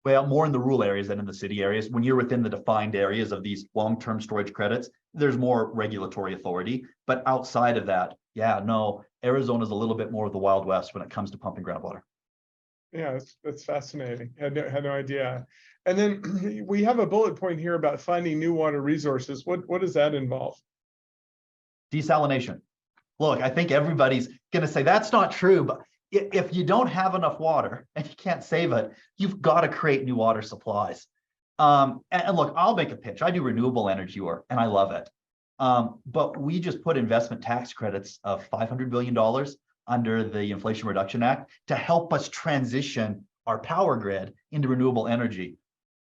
Well, more in the rural areas than in the city areas. When you're within the defined areas of these long-term storage credits, there's more regulatory authority. But outside of that, yeah, no, Arizona's a little bit more of the Wild West when it comes to pumping groundwater. Yeah, that's fascinating. Had no idea. And then we have a bullet point here about finding new water resources. What does that involve? Desalination. Look, I think everybody's going to say that's not true, but if you don't have enough water and you can't save it, you've got to create new water supplies. And look, I'll make a pitch. I do renewable energy work and I love it. But we just put investment tax credits of $500 billion under the Inflation Reduction Act to help us transition our power grid into renewable energy.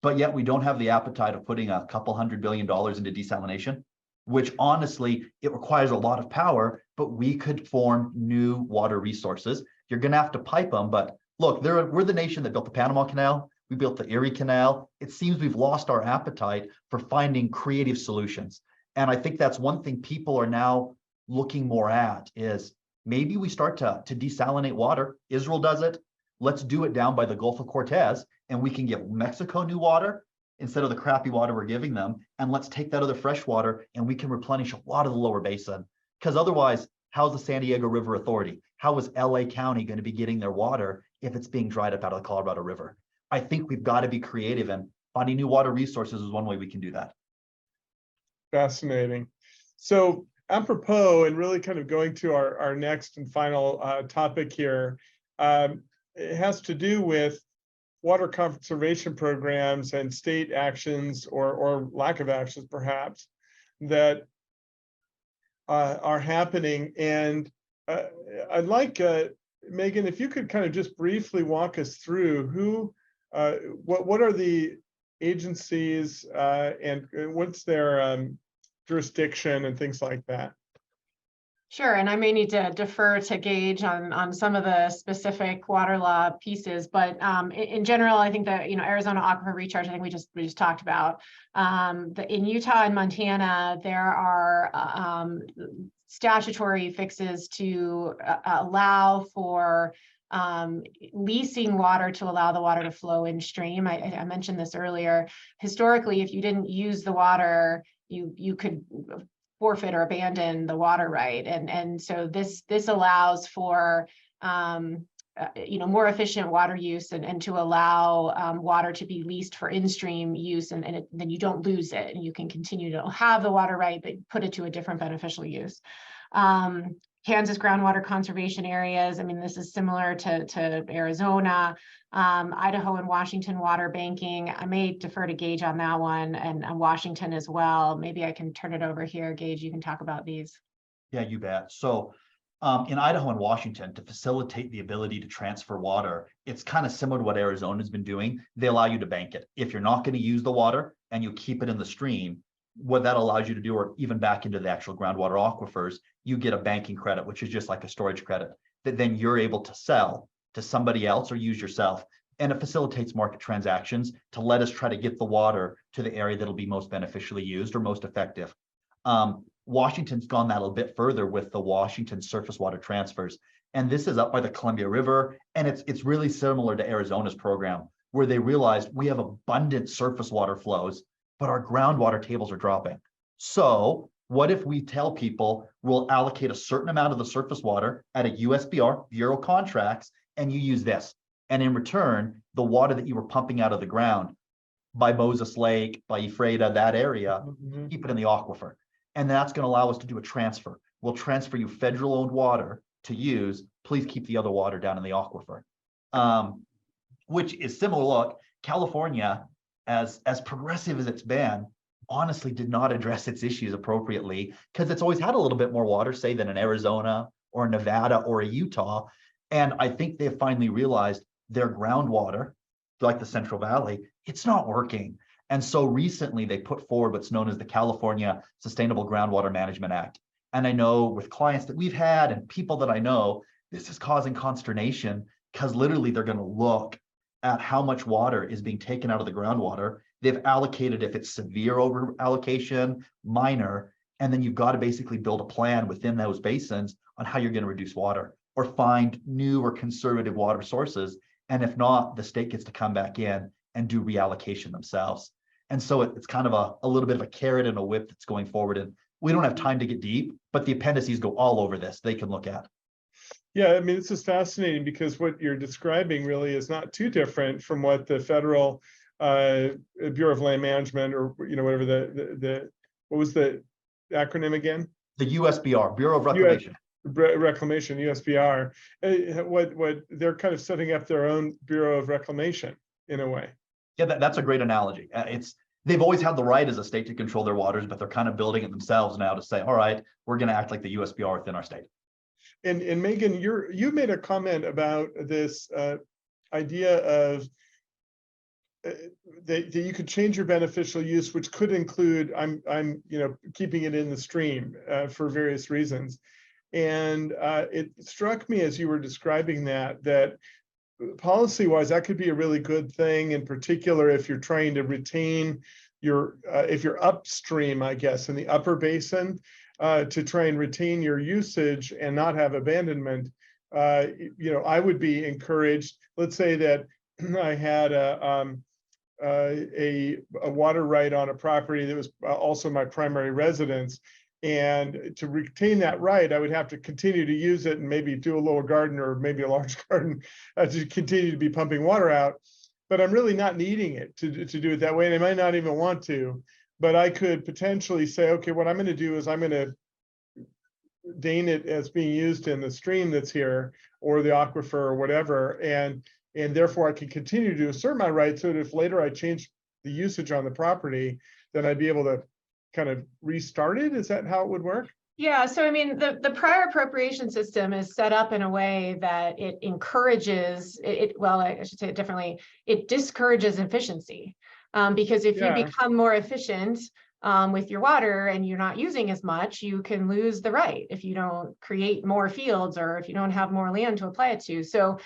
But yet we don't have the appetite of putting a couple $100 billion into desalination, which honestly, it requires a lot of power, but we could form new water resources. You're going to have to pipe them. But look, we're the nation that built the Panama Canal. We built the Erie Canal. It seems we've lost our appetite for finding creative solutions. And I think that's one thing people are now looking more at is maybe we start to desalinate water. Israel does it. Let's do it down by the Gulf of Cortez, and we can give Mexico new water. instead of the crappy water we're giving them, and let's take that other fresh water and we can replenish a lot of the lower basin. Because otherwise, how's the San Diego River Authority? How is LA County going to be getting their water if it's being dried up out of the Colorado River? I think we've got to be creative, and finding new water resources is one way we can do that. Fascinating. So apropos, and really kind of going to our next and final topic here, it has to do with water conservation programs and state actions or lack of actions, perhaps, that are happening. And I'd like, Megan, if you could kind of just briefly walk us through what are the agencies and what's their jurisdiction and things like that. Sure, and I may need to defer to Gage on some of the specific water law pieces, but in general, I think that Arizona Aquifer Recharge, I think we just talked about. In Utah and Montana, there are statutory fixes to allow for leasing water to allow the water to flow in stream. I mentioned this earlier. Historically, if you didn't use the water, you could forfeit or abandon the water right, and so this allows for more efficient water use and to allow water to be leased for in-stream use, and then you don't lose it, and you can continue to have the water right but put it to a different beneficial use. Kansas groundwater conservation areas, I mean, this is similar to Arizona. Idaho and Washington water banking, I may defer to Gage on that one, and Washington as well. Maybe I can turn it over here. Gage, you can talk about these. Yeah, you bet. So in Idaho and Washington, to facilitate the ability to transfer water, it's kind of similar to what Arizona's been doing. They allow you to bank it. If you're not going to use the water and you keep it in the stream, what that allows you to do, or even back into the actual groundwater aquifers, you get a banking credit, which is just like a storage credit that then you're able to sell to somebody else or use yourself. And it facilitates market transactions to let us try to get the water to the area that'll be most beneficially used or most effective. Washington's gone that a little bit further with the Washington surface water transfers. And this is up by the Columbia River. And it's really similar to Arizona's program, where they realized we have abundant surface water flows, but our groundwater tables are dropping. So what if we tell people we'll allocate a certain amount of the surface water at a USBR, Bureau contracts, and you use this. And in return, the water that you were pumping out of the ground by Moses Lake, by Ephrata, that area, keep it in the aquifer. And that's going to allow us to do a transfer. We'll transfer you federal owned water to use. Please keep the other water down in the aquifer. Which is similar. Look, California, as progressive as it's been, honestly did not address its issues appropriately, because it's always had a little bit more water, say, than an Arizona or Nevada or a Utah. And I think they've finally realized their groundwater, like the Central Valley, it's not working. And so recently they put forward what's known as the California Sustainable Groundwater Management Act. And I know with clients that we've had and people that I know, this is causing consternation, because literally they're going to look at how much water is being taken out of the groundwater. They've allocated if it's severe over allocation, minor, and then you've got to basically build a plan within those basins on how you're going to reduce water or find new or conservative water sources. And if not, the state gets to come back in and do reallocation themselves. And so it's kind of a little bit of a carrot and a whip that's going forward. And we don't have time to get deep, but the appendices go all over this. They can look at. Yeah, I mean, this is fascinating, because what you're describing really is not too different from what the federal Bureau of Land Management, or whatever what was the acronym again? The USBR, Bureau of Reclamation. Reclamation, USBR. What they're kind of setting up their own Bureau of Reclamation in a way. Yeah, that's a great analogy. They've always had the right as a state to control their waters, but they're kind of building it themselves now to say, all right, we're going to act like the USBR within our state. And Megan, you made a comment about this idea of that you could change your beneficial use, which could include I'm keeping it in the stream for various reasons. And it struck me as you were describing that policy-wise, that could be a really good thing, in particular if you're trying to retain your if you're upstream, I guess, in the upper basin, to try and retain your usage and not have abandonment. I would be encouraged. Let's say that I had a water right on a property that was also my primary residence. And to retain that right, I would have to continue to use it and maybe do a little garden or maybe a large garden to continue to be pumping water out. But I'm really not needing it to do it that way. And I might not even want to, but I could potentially say, okay, what I'm going to do is I'm going to deign it as being used in the stream that's here or the aquifer or whatever. And therefore I can continue to assert my right so that if later I change the usage on the property, then I'd be able to kind of restart it. Is that how it would work? Yeah, so I mean, the prior appropriation system is set up in a way that it encourages well, I should say it differently, it discourages efficiency. Because if you become more efficient with your water and you're not using as much, you can lose the right if you don't create more fields or if you don't have more land to apply it to. So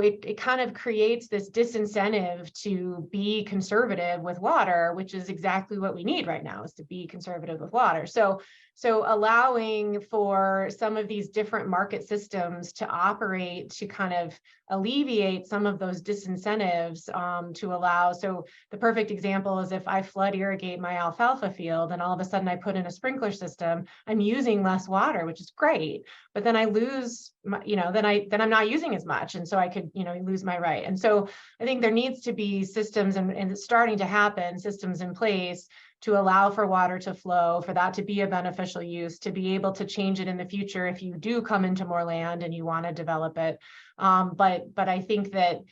it kind of creates this disincentive to be conservative with water, which is exactly what we need right now, is to be conservative with water. So allowing for some of these different market systems to operate to kind of alleviate some of those disincentives to allow. So the perfect example is if I flood irrigate my alfalfa field and all of a sudden I put in a sprinkler system, I'm using less water, which is great, but then I lose my, then I'm not using as much. And so I could, lose my right. And so I think there needs to be systems and it's starting to happen, systems in place to allow for water to flow, for that to be a beneficial use, to be able to change it in the future if you do come into more land and you want to develop it. But I think that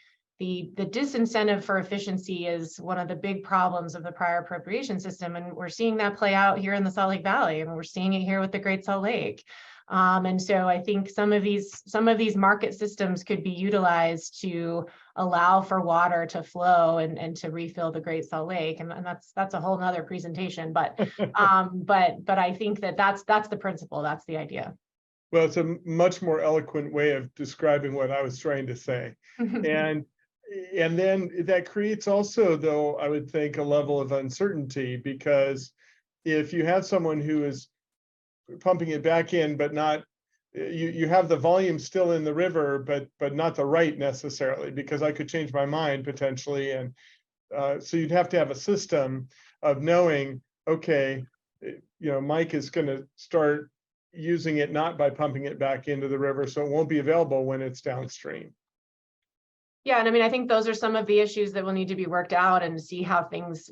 the disincentive for efficiency is one of the big problems of the prior appropriation system. And we're seeing that play out here in the Salt Lake Valley, and we're seeing it here with the Great Salt Lake. And so I think some of these market systems could be utilized to allow for water to flow and to refill the Great Salt Lake. And that's a whole nother presentation, but I think that's the principle, that's the idea. Well, it's a much more eloquent way of describing what I was trying to say. And then that creates also, though, I would think, a level of uncertainty, because if you have someone who is pumping it back in, but not, you have the volume still in the river, but not the right necessarily, because I could change my mind potentially. And so you'd have to have a system of knowing, okay, Mike is going to start using it not by pumping it back into the river, so it won't be available when it's downstream. Yeah, and I mean, I think those are some of the issues that will need to be worked out and see how things,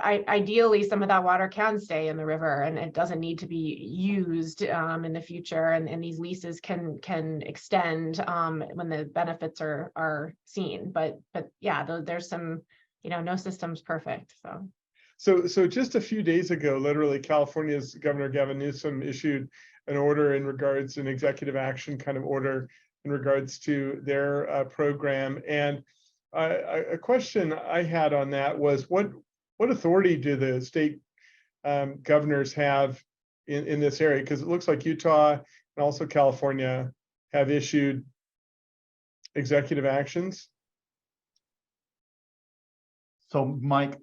ideally some of that water can stay in the river and it doesn't need to be used in the future. And these leases can extend when the benefits are seen. But yeah, there's some, no system's perfect. So just a few days ago, literally, California's Governor Gavin Newsom issued an order in regards to an executive action kind of order in regards to their program. And a question I had on that was, what authority do the state governors have in this area? Because it looks like Utah and also California have issued executive actions. So Mike,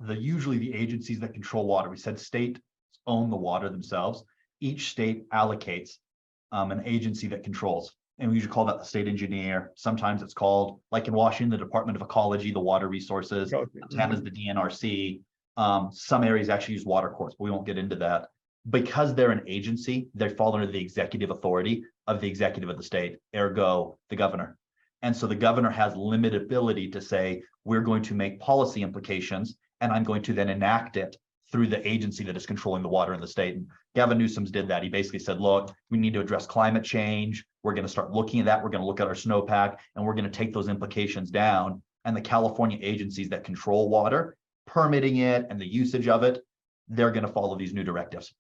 usually the agencies that control water, we said states own the water themselves. Each state allocates an agency that controls. And we usually call that the state engineer. Sometimes it's called, like in Washington, the Department of Ecology, the Water Resources. Montana's the DNRC. Some areas actually use water courts, but we won't get into that. Because they're an agency, they fall under the executive authority of the executive of the state, ergo the governor. And so the governor has limited ability to say, we're going to make policy implications, and I'm going to then enact it through the agency that is controlling the water in the state. And Gavin Newsom's did that. He basically said, look, we need to address climate change. We're going to start looking at that. We're going to look at our snowpack, and we're going to take those implications down. And the California agencies that control water, permitting it and the usage of it, they're going to follow these new directives.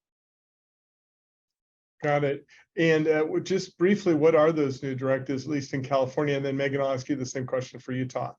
Got it. And just briefly, what are those new directives, at least in California? And then Megan, I'll ask you the same question for Utah.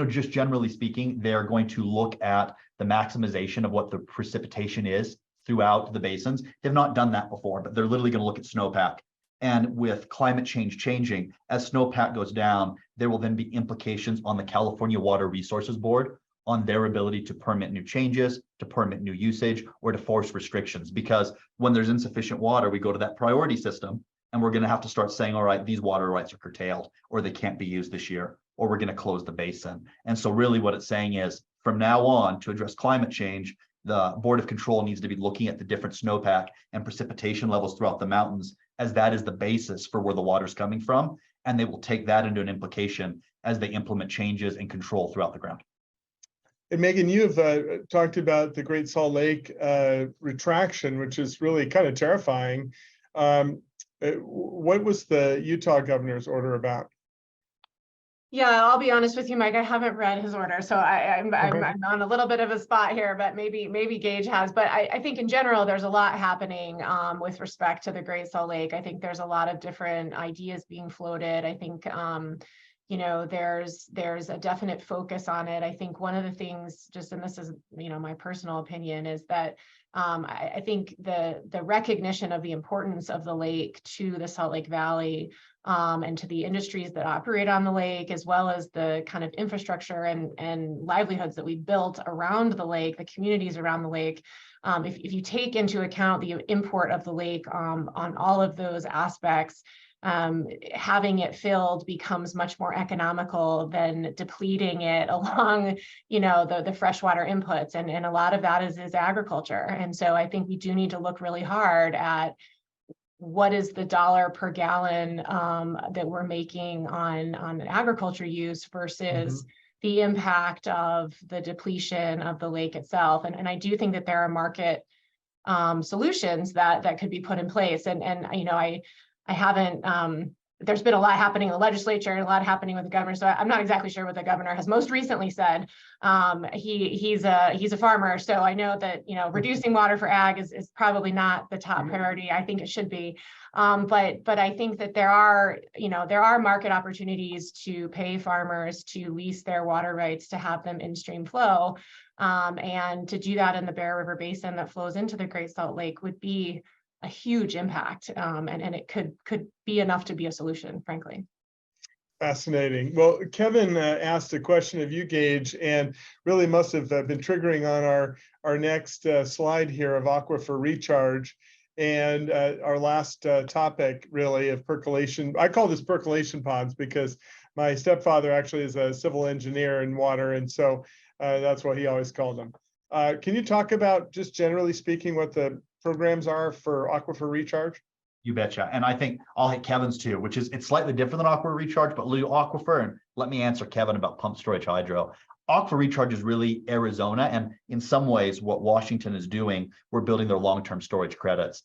Just generally speaking, they're going to look at the maximization of what the precipitation is throughout the basins. They've not done that before, but they're literally going to look at snowpack. And with climate change changing, as snowpack goes down, there will then be implications on the California Water Resources Board on their ability to permit new changes, to permit new usage, or to force restrictions. Because when there's insufficient water, we go to that priority system, and we're going to have to start saying, all right, these water rights are curtailed, or they can't be used this year, or we're going to close the basin. And so really what it's saying is from now on, to address climate change, the Board of Control needs to be looking at the different snowpack and precipitation levels throughout the mountains, as that is the basis for where the water's coming from. And they will take that into an implication as they implement changes and control throughout the ground. And Megan, you've talked about the Great Salt Lake retraction, which is really kind of terrifying. What was the Utah governor's order about? Yeah, I'll be honest with you, Mike. I haven't read his order, so I'm on a little bit of a spot here, but maybe Gage has. But I think in general, there's a lot happening with respect to the Great Salt Lake. I think there's a lot of different ideas being floated. I think you know, there's a definite focus on it. I think one of the things, just, and this is, you know, my personal opinion, is that I think the recognition of the importance of the lake to the Salt Lake Valley and to the industries that operate on the lake, as well as the kind of infrastructure and livelihoods that we built around the lake, the communities around the lake. If you take into account the import of the lake on all of those aspects, having it filled becomes much more economical than depleting it along, you know, the freshwater inputs. And a lot of that is agriculture. And so I think we do need to look really hard at what is the dollar per gallon that we're making on agriculture use versus the impact of the depletion of the lake itself. And I do think that there are market solutions that could be put in place. And you know, I haven't, there's been a lot happening in the legislature and a lot happening with the governor. So I'm not exactly sure what the governor has most recently said. He's a farmer. So I know that, you know, reducing water for ag is probably not the top priority. I think it should be. But I think that there are market opportunities to pay farmers to lease their water rights to have them in stream flow. And to do that in the Bear River Basin that flows into the Great Salt Lake would be a huge impact, and it could be enough to be a solution, frankly. Fascinating. Well, Kevin asked a question of you, Gage, and really must have been triggering on our next slide here of aquifer recharge. And our last topic really of percolation. I call this percolation ponds because my stepfather actually is a civil engineer in water, and so that's what he always called them. Can you talk about, just generally speaking, what the programs are for aquifer recharge? You betcha. And I think I'll hit Kevin's too, which is it's slightly different than aquifer recharge, but aquifer, and let me answer Kevin about pump storage hydro. Aquifer recharge is really Arizona, and in some ways what Washington is doing, we're building their long-term storage credits.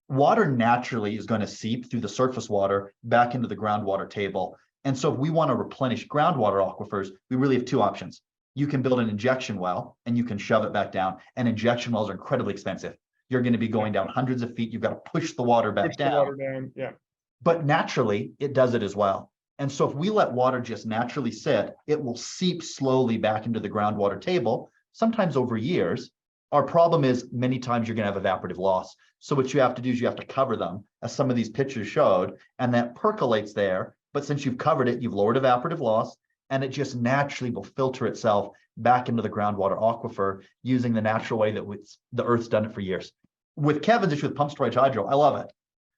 Water naturally is going to seep through the surface water back into the groundwater table. And so if we want to replenish groundwater aquifers, we really have two options. You can build an injection well and you can shove it back down, and injection wells are incredibly expensive. You're going to be going down hundreds of feet. You've got to push the water back down. Yeah. But naturally, it does it as well. And so if we let water just naturally sit, it will seep slowly back into the groundwater table, sometimes over years. Our problem is many times you're going to have evaporative loss. So what you have to do is you have to cover them, as some of these pictures showed, and that percolates there. But since you've covered it, you've lowered evaporative loss, and it just naturally will filter itself back into the groundwater aquifer using the natural way that the Earth's done it for years. With Kevin's issue with pump storage hydro, I love it.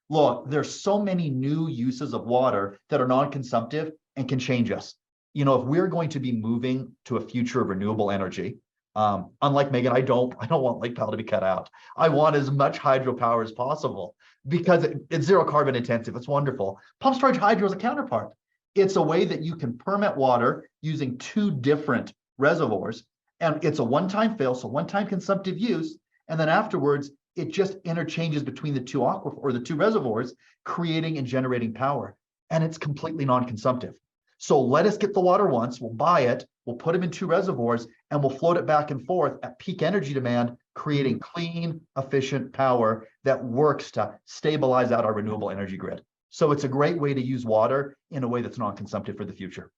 Look, there's so many new uses of water that are non-consumptive and can change us. You know, if we're going to be moving to a future of renewable energy, unlike Megan, I don't want Lake Powell to be cut out. I want as much hydropower as possible because it's zero carbon intensive. It's wonderful. Pump storage hydro is a counterpart. It's a way that you can permit water using two different reservoirs, and it's a one-time fill, so one-time consumptive use, and then afterwards it just interchanges between the two aquifer or the two reservoirs, creating and generating power, and it's completely non-consumptive. So let us get the water once, we'll buy it, we'll put them in two reservoirs, and we'll float it back and forth at peak energy demand, creating clean, efficient power that works to stabilize out our renewable energy grid. So it's a great way to use water in a way that's non-consumptive for the future.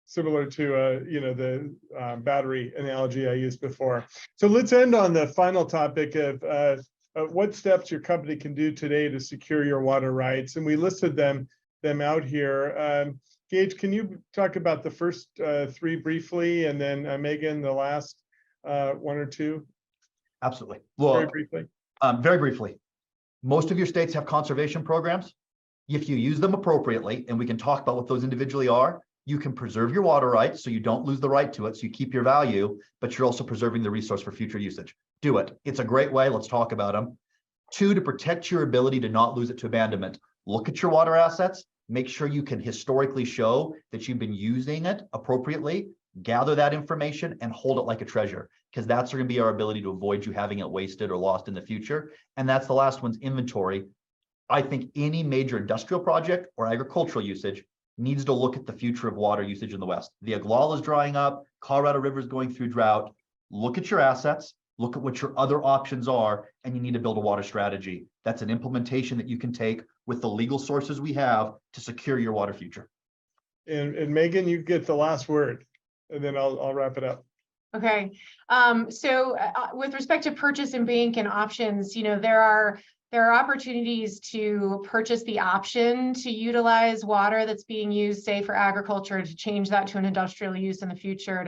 Similar to you know, the battery analogy I used before. So let's end on the final topic of what steps your company can do today to secure your water rights, and we listed them out here. Gage, can you talk about the first three briefly, and then Megan, the last one or two? Absolutely. Well, very briefly. Most of your states have conservation programs. If you use them appropriately, and we can talk about what those individually are, you can preserve your water rights so you don't lose the right to it, so you keep your value, but you're also preserving the resource for future usage. Do it. It's a great way. Let's talk about them. 2, to protect your ability to not lose it to abandonment. Look at your water assets. Make sure you can historically show that you've been using it appropriately. Gather that information and hold it like a treasure, because that's going to be our ability to avoid you having it wasted or lost in the future. And that's the last one's inventory. I think any major industrial project or agricultural usage needs to look at the future of water usage in the West. The Ogallala is drying up. Colorado River is going through drought. Look at your assets. Look at what your other options are, and you need to build a water strategy. That's an implementation that you can take with the legal sources we have to secure your water future. And Megan, you get the last word, and then I'll wrap it up. Okay. So with respect to purchase and bank and options, you know, there are opportunities to purchase the option to utilize water that's being used, say, for agriculture, to change that to an industrial use in the future,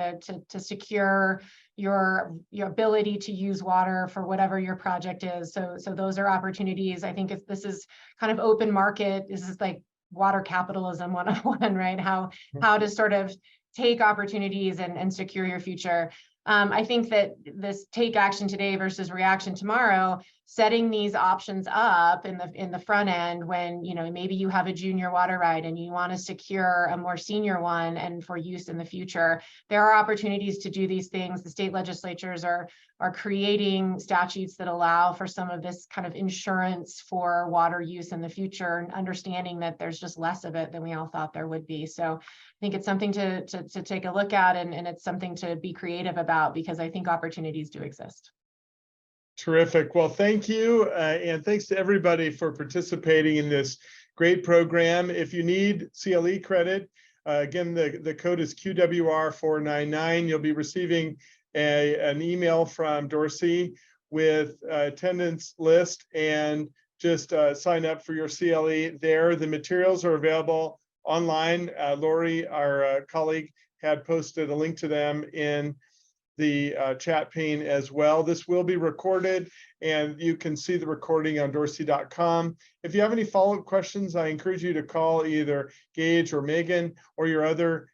to secure your ability to use water for whatever your project is. So those are opportunities. I think this is kind of open market. This is like water capitalism 101, right? How to sort of take opportunities and secure your future. I think that this take action today versus reaction tomorrow, setting these options up in the front end when, you know, maybe you have a junior water right and you want to secure a more senior one and for use in the future. There are opportunities to do these things. The state legislatures are creating statutes that allow for some of this kind of insurance for water use in the future, and understanding that there's just less of it than we all thought there would be. So I think it's something to take a look at, and it's something to be creative about, because I think opportunities do exist. Terrific. Well, thank you. And thanks to everybody for participating in this great program. If you need CLE credit, again, the code is QWR499. You'll be receiving an email from Dorsey with attendance list, and just sign up for your CLE there. The materials are available online. Lori, our colleague, had posted a link to them in the chat pane as well. This will be recorded, and you can see the recording on dorsey.com. If you have any follow-up questions, I encourage you to call either Gage or Megan or your other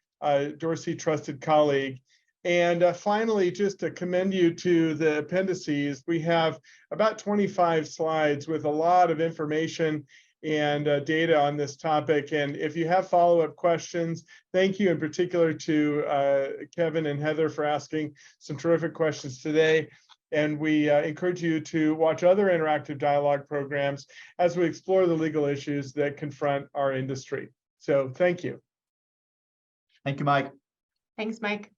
Dorsey trusted colleague. And finally, just to commend you to the appendices, we have about 25 slides with a lot of information and data on this topic. And if you have follow-up questions, thank you in particular to Kevin and Heather for asking some terrific questions today. And we encourage you to watch other interactive dialogue programs as we explore the legal issues that confront our industry. So thank you. Thank you, Mike. Thanks, Mike.